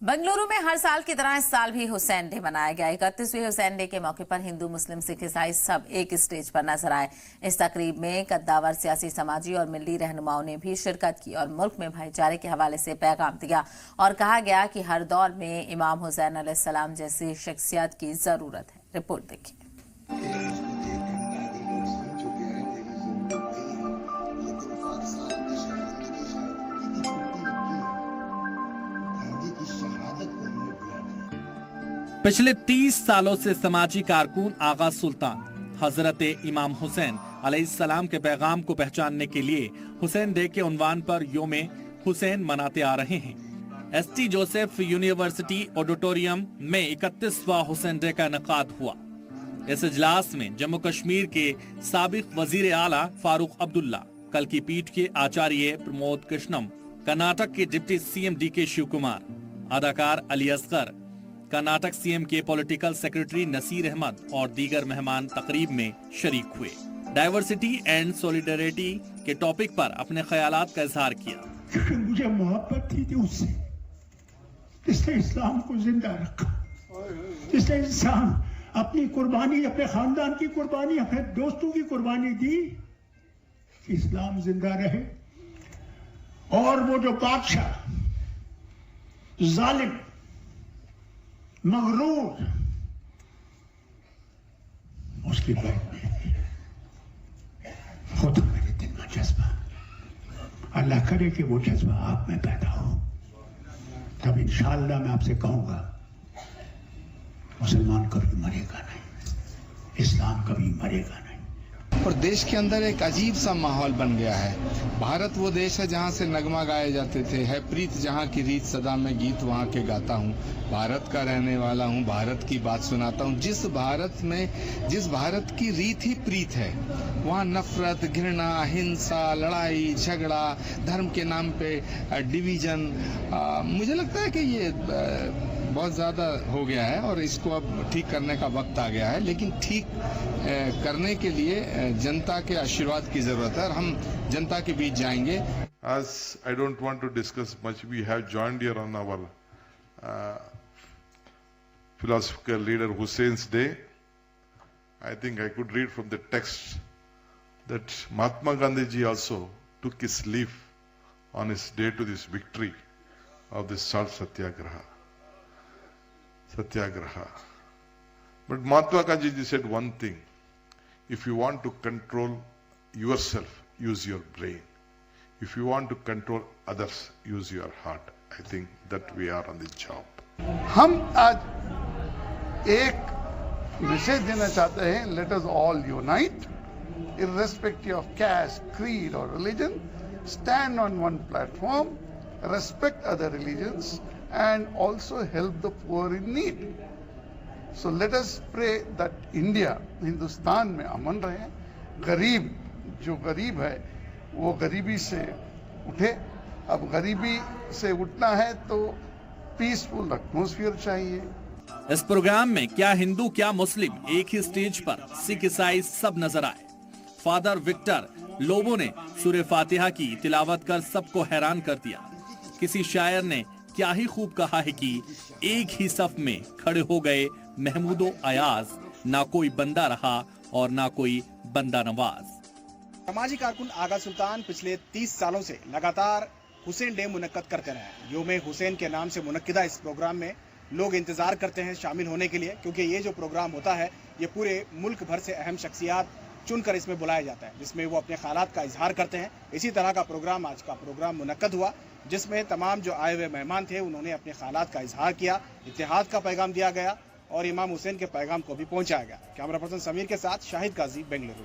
बेंगलुरु में हर साल की तरह इस साल भी हुसैन डे मनाया गया। 31वें हुसैन डे के मौके पर हिंदू, मुस्लिम, सिख, ईसाई सब एक स्टेज पर नजर आए। इस तकरीब में कद्दावर सियासी, समाजी और मिली रहनुमाओं ने भी शिरकत की और मुल्क में भाईचारे के हवाले से पैगाम दिया और कहा गया कि हर दौर में इमाम हुसैन अलैहिस्सलाम जैसी शख्सियत की जरूरत है। रिपोर्ट देखिए। पिछले 30 सालों से समाजी कारकुन आगा सुल्तान हजरत इमाम हुसैन अलैहिस्सलाम के पैगाम को पहचानने के लिए हुसैन डे के उन्वान पर योमे हुसैन मनाते आ रहे हैं। एसटी जोसेफ यूनिवर्सिटी ऑडिटोरियम में 31वां हुसैन डे का इनेकाद हुआ। इस इजलास में जम्मू कश्मीर के साबिक वजीर आला फारूक अब्दुल्ला, कल की पीठ के आचार्य प्रमोद कृष्णम, कर्नाटक के deputy CM DK Shiva Kumar, अदाकार अली असगर, कर्नाटक सीएम के पॉलिटिकल सेक्रेटरी नसीर अहमद और दीगर मेहमान तकरीब में शरीक हुए। डाइवर्सिटी एंड सॉलिडरिटी के टॉपिक पर अपने ख्यालात का इजहार किया। क्योंकि मुझे मोहब्बत थी उससे, जिसने इस्लाम को जिंदा रखा, जिसने इंसान अपनी कुर्बानी, अपने खानदान की कुर्बानी, अपने दोस्तों की कुर्बानी दी, इस्लाम जिंदा रहे। और वो जो बादशाह जालिम, मगरूर, उसकी बात वो तो मेरे दिल में जज्बा, अल्लाह करे कि वो जज्बा आप में पैदा हो, तब इंशाअल्लाह मैं आपसे कहूंगा मुसलमान कभी मरेगा नहीं, इस्लाम कभी मरेगा नहीं। और देश के अंदर एक अजीब सा माहौल बन गया है। भारत वो देश है जहाँ से नगमा गाए जाते थे, है प्रीत जहाँ की रीत, सदा मैं गीत वहाँ के गाता हूँ, भारत का रहने वाला हूँ, भारत की बात सुनाता हूँ। जिस भारत की रीत ही प्रीत है, वहाँ नफरत, घृणा, हिंसा, लड़ाई झगड़ा, धर्म के नाम पे डिवीजन, मुझे लगता है कि ये बहुत ज्यादा हो गया है और इसको अब ठीक करने का वक्त आ गया है। लेकिन ठीक करने के लिए जनता के आशीर्वाद की जरूरत है और हम जनता के बीच जाएंगे। As I don't want to discuss much, we have joined here on our philosophical leader Hussein's Day. I think I could read from the text that Mahatma Gandhi ji also took his leave on his day to this victory of this salt satyagraha. But Mahatma Gandhi ji said one thing: if you want to control yourself, use your brain. If you want to control others, use your heart. I think that we are on the job. हम आज एक message देना चाहते हैं, let us all unite, irrespective of caste, creed or religion, stand on one platform, respect other religions and also help the poor in need. So let us pray that India, Hindustan में अमन रहे, गरीब जो गरीब है वो गरीबी से उठे। अब गरीबी से उठना है तो पीसफुल एटमॉस्फेयर चाहिए। इस प्रोग्राम में क्या हिंदू क्या मुस्लिम एक ही स्टेज पर सिख ईसाई सब नजर आए। फादर विक्टर लोबो ने सूरह फातिहा की तिलावत कर सबको हैरान कर दिया। किसी शायर ने क्या ही खूब कहा है कि एक ही सफ में खड़े हो गए महमूदो अयाज, ना कोई बंदा रहा और ना कोई बंदा नवाज। समाजी कारकुन आगा सुल्तान पिछले 30 सालों से लगातार हुसैन डे मुनक्कद करते रहे। योमे हुसैन के नाम से मुनक्किदा इस प्रोग्राम में लोग इंतजार करते हैं शामिल होने के लिए, क्योंकि ये जो प्रोग्राम होता है ये पूरे मुल्क भर से अहम शख्सियात चुनकर इसमें बुलाया जाता है, जिसमें वो अपने ख्यालात का इजहार करते हैं। इसी तरह का प्रोग्राम आज का प्रोग्राम मुनक्कद हुआ, जिसमें तमाम जो आए हुए मेहमान थे उन्होंने अपने ख्यालात का इजहार किया, इत्तेहाद का पैगाम दिया गया और इमाम हुसैन के पैगाम को भी पहुंचाया गया। कैमरा पर्सन समीर के साथ शाहिद काजी, बेंगलुरु।